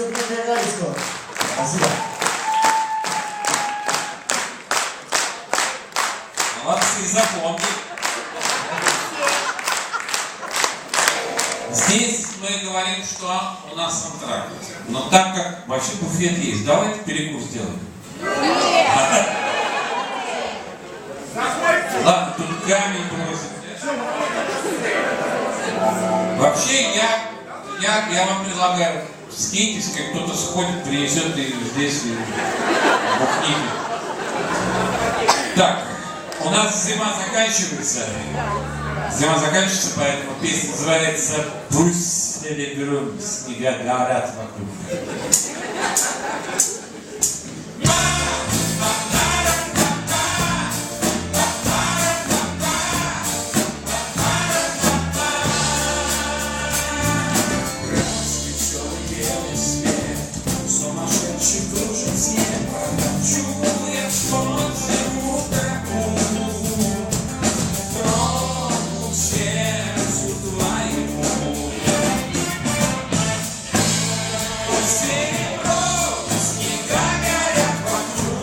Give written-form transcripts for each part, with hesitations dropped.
выступление Галицкого. Спасибо. Молодцы, запомни. Здесь мы говорим, что у нас антракт. Но так как вообще буфет есть, давайте перекур сделаем. Ладно, тут камень бросит. Вообще, я вам предлагаю, скиньтесь, как кто-то сходит, принесет и здесь и бухните. Так, у нас зима заканчивается. Зима заканчивается, поэтому песня называется «Пусть берем снега горят вокруг». Снега горят вокруг.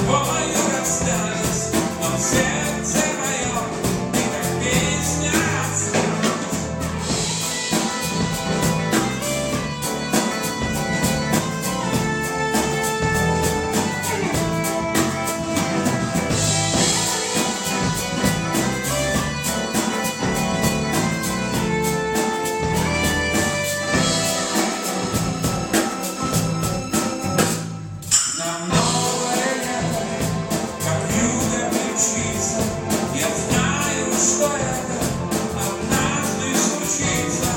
тобою расстались, но в сердце моем ты как песня осталась. Нам новое лето, как вьюга мчится. Я знаю, что это однажды случится.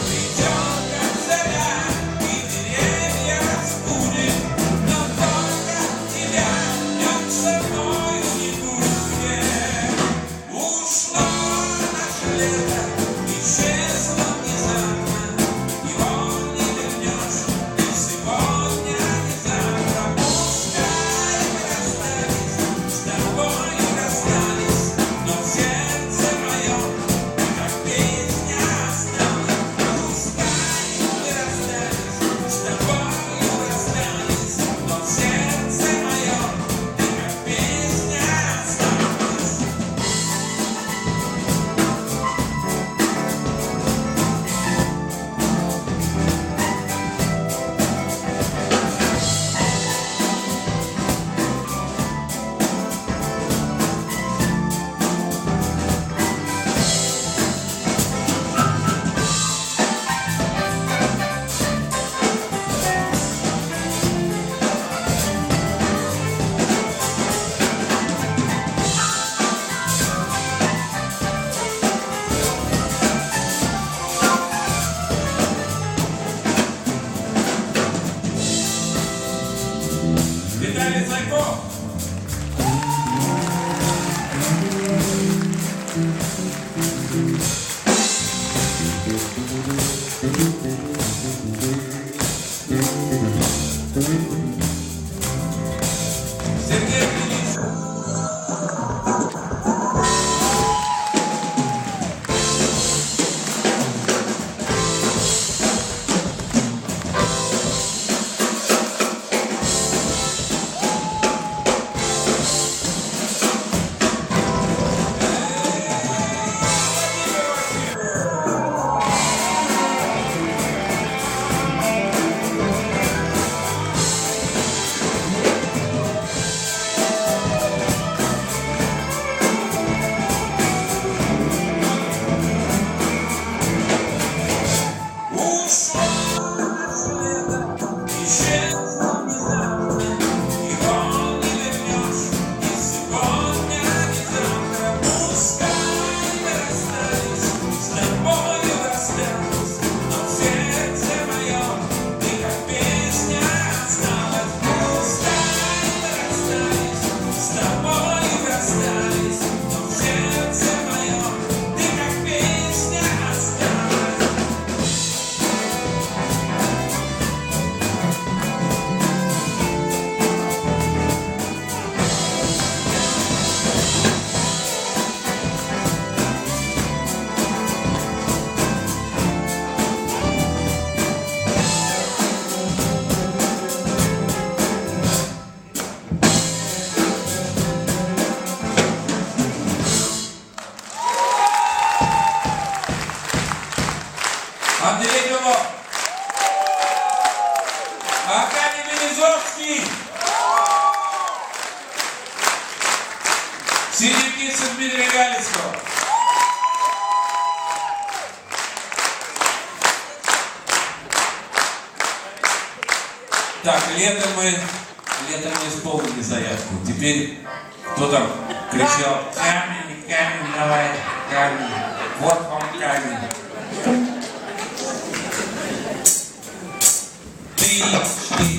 Придет, как заря, и деревья разбудит, но только тебя днем со мною не будет. Ушло наше лето, исчезло внезапно, его не вернешь ни сегодня, ни завтра. Пускай мы расстались, с тобою расстались, но в сердце моем ты как песня осталась. Пускай мы расстались, с тобою расстались, но в сердце моем ты как песня осталась. Виталий Зайков. Сергей Белицын. Андрей Белов. Аркадий Березовский. Синекицын Дмитрий Галицкого. Так, летом мы исполнили заявку. Теперь кто там кричал: камень, камень, давай, камень. Вот вам камень. 3, 4.